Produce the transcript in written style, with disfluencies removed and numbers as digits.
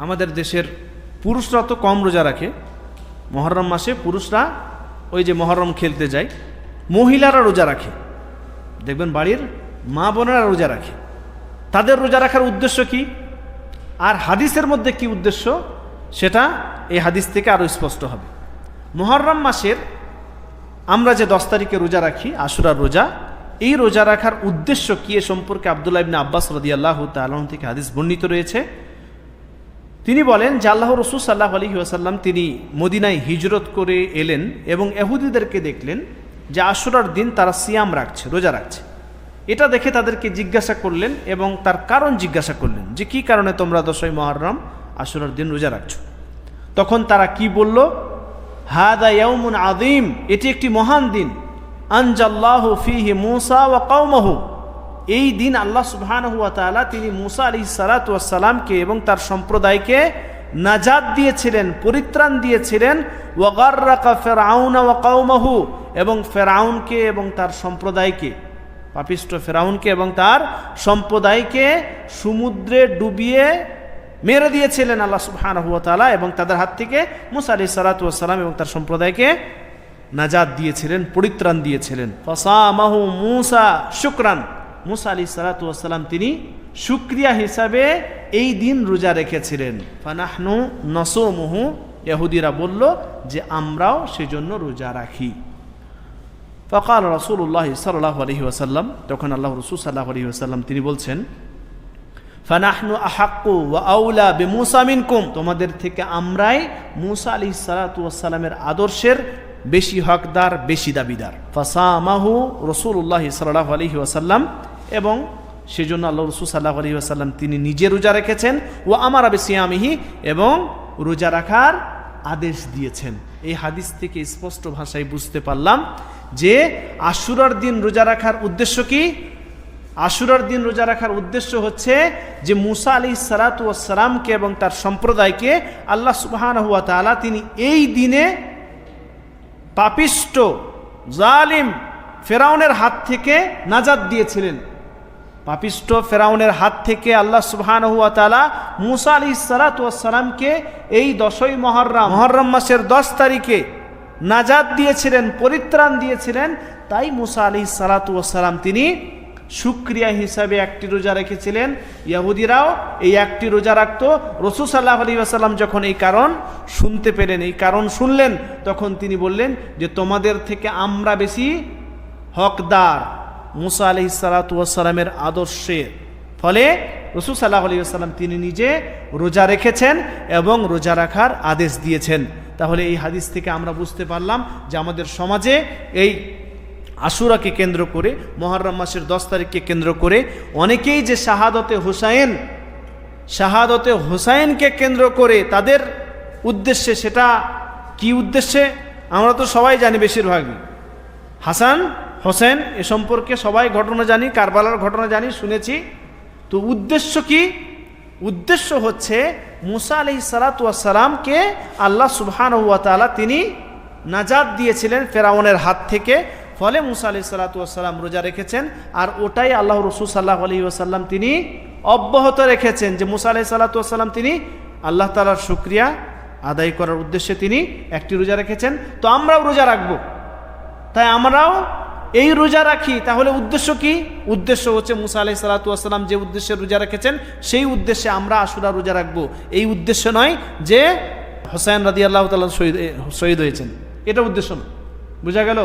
আমাদের দেশের পুরুষরা তো কম রোজা রাখে, মহরম মাসে পুরুষরা ওই যে মহরম খেলতে যায়, মহিলারা রোজা রাখে, দেখবেন বাড়ির মা বোনেরা রোজা রাখে। তাদের রোজা রাখার উদ্দেশ্য কি আর হাদিসের মধ্যে কি উদ্দেশ্য, সেটা এই হাদিস থেকে আরও স্পষ্ট হবে। মুহররম মাসের আমরা যে 10 তারিখে রোজা রাখি, আশুরার রোজা, এই রোজা রাখার উদ্দেশ্য কি এ সম্পর্কে আব্দুল্লাহ ইবনে আব্বাস রাদিয়াল্লাহু তাআলা আনহু থেকে হাদিস বর্ণিত রয়েছে। তিনি বলেন যে আল্লাহ রাসূল সাল্লাল্লাহু আলাইহি ওয়াসাল্লাম তিনি মদিনায় হিজরত করে এলেন এবং ইহুদিদেরকে দেখলেন যে আশুরার দিন তারা সিয়াম রাখছে, রোজা রাখছে। এটা দেখে তাদেরকে জিজ্ঞাসা করলেন এবং তার কারণ জিজ্ঞাসা করলেন যে কি কারণে তোমরা 10ই মুহররম আশুরার দিন রোজা রাখছো। তখন তারা কি বলল, হাদা ইয়াউমুন আযীম, এটি একটি মহান দিন, আনজাল্লাহু ফীহি মূসা ওয়া কওমাহু, এই দিন আল্লাহ সুবহানাহু ওয়া তাআলা তিনি মূসা আলাইহিস সালাতু ওয়াস সালামকে এবং তার সম্প্রদায়কে নাজাত দিয়েছিলেন, পরিত্রাণ দিয়েছিলেন। ওয়া গাররাকা ফিরআউনা ওয়া কওমাহু, এবং ফিরআউনকে এবং তার সম্প্রদায়কে, পাপিষ্ঠ ফিরআউনকে এবং তার সম্প্রদায়কে সমুদ্রে ডুবিয়ে মেরে দিয়েছিলেন আল্লাহ সুবহানাহু ওয়া তাআলা, এবং তাদের হাত থেকে মূসা আলাইহিস সালাতু ওয়াস সালাম এবং তার সম্প্রদায়কে নাজাত দিয়েছিলেন, পরিত্রাণ দিয়েছিলেন। ফাসামাহু মূসা শুকরান, মূসা আলাইহিস সালাতু ওয়াস সালাম তিনি শুকরিয়া হিসাবে এই দিন রোজা রেখেছিলেন। ফানাহনু নাসুমুহু, ইহুদিরা বলল যে আমরাও সেজন্য রোজা রাখি। ফাকাল রাসূলুল্লাহ সাল্লাল্লাহু আলাইহি ওয়াসাল্লাম, তখন আল্লাহ রাসূল সাল্লাল্লাহু আলাইহি ওয়াসাল্লাম তিনি বলছেন, ফানাহনু আহাক্কু ওয়া আউলা বিমূসা মিনকুম, তোমাদের থেকে আমরাই মূসা আলাইহিস সালাতু ওয়াস সালামের আদর্শের বেশি হকদার, বেশি দাবিদার। ফাসামাহু রাসূলুল্লাহ সাল্লাল্লাহু আলাইহি ওয়াসাল্লাম, এবং সেজন্য আল্লাহ রাসূল সাল্লাল্লাহু আলাইহি ওয়াসাল্লাম তিনি নিজে রোজা রেখেছেন। ওয়া আমারা বিসিয়ামিহি, এবং রোজা রাখার আদেশ দিয়েছেন। এই হাদিস থেকে স্পষ্ট ভাষায় বুঝতে পারলাম যে আশুরার দিন রোজা রাখার উদ্দেশ্য কি। আশুরার দিন রোজা রাখার উদ্দেশ্য হচ্ছে যে মূসা আলাইহিস সালাতু ওয়াস সালামকে এবং তার সম্প্রদায়কে আল্লাহ সুবহানাহু ওয়া তাআলা তিনি এই দিনে পাপিষ্ঠ জালিম ফেরাউনের হাত থেকে নাজাত দিয়েছিলেন। পাপিষ্ঠ ফেরাউনের হাত থেকে আল্লাহ সুবহানাহু ওয়া তাআলা মূসা আলাইহিস সালাতু ওয়াস সালামকে এই 10ই মুহররম মাসের 10 তারিখে নাজাত দিয়েছিলেন, পরিত্রাণ দিয়েছিলেন। তাই মূসা আলাইহিস সালাতু ওয়াস সালাম তিনি শুকরিয়া হিসাবে একটি রোজা রেখেছিলেন। ইহুদিরাও এই একটি রোজা রাখত। রাসূল সাল্লাল্লাহু আলাইহি ওয়াসাল্লাম যখন এই কারণ শুনতে পেলেন, এই কারণ শুনলেন, তখন তিনি বললেন যে তোমাদের থেকে আমরা বেশি হকদার মূসা আলাইহিস সালাতু ওয়াস সালামের আদর্শের। ফলে রাসূল সাল্লাল্লাহু আলাইহি ওয়াসাল্লাম তিনি নিজে রোজা রেখেছেন এবং রোজা রাখার আদেশ দিয়েছেন। তাহলে এই হাদিস থেকে আমরা বুঝতে পারলাম যে আমাদের সমাজে এই আশুরাকে কেন্দ্র করে, মুহররম মাসের 10 তারিখকে কেন্দ্র করে অনেকেই যে শাহাদতে হোসাইনকে কেন্দ্র করে তাদের উদ্দেশ্যে, সেটা কি উদ্দেশ্যে আমরা তো সবাই জানি, বেশিরভাগই হাসান হোসেন এ সম্পর্কে সবাই ঘটনা জানি, কারবালার ঘটনা জানি, শুনেছি। তো উদ্দেশ্য কি? উদ্দেশ্য হচ্ছে মূসা আলাইহিস সালাতু ওয়াস সালামকে আল্লাহ সুবহানাহু ওয়া তাআলা তিনি নাজাত দিয়েছিলেন ফেরাউনের হাত থেকে। ফলে মূসা আলাইহিস সালাতু ওয়াস সালাম রোজা রেখেছেন, আর ওটাই আল্লাহ রাসূল সাল্লাল্লাহু আলাইহি ওয়াসাল্লাম তিনি অব্যাহত রেখেছেন যে মূসা আলাইহিস সালাতু ওয়াস সালাম তিনি আল্লাহ তাআলার শুকরিয়া আদায় করার উদ্দেশ্যে তিনি একটি রোজা রেখেছেন। তো আমরাও রোজা রাখব, তাই আমরাও এই রোজা রাখি। তাহলে উদ্দেশ্য কি? উদ্দেশ্য হচ্ছে মূসা আলাইহিস সালাতু ওয়াস সালাম যে উদ্দেশ্যে রোজা রেখেছেন সেই উদ্দেশ্যে আমরা আশুরা রোজা রাখবো। এই উদ্দেশ্য নয় যে হোসেন রাদিয়াল্লাহু তাআলা শহীদ হয়েছেন, এটা উদ্দেশ্য না। বুঝা গেল?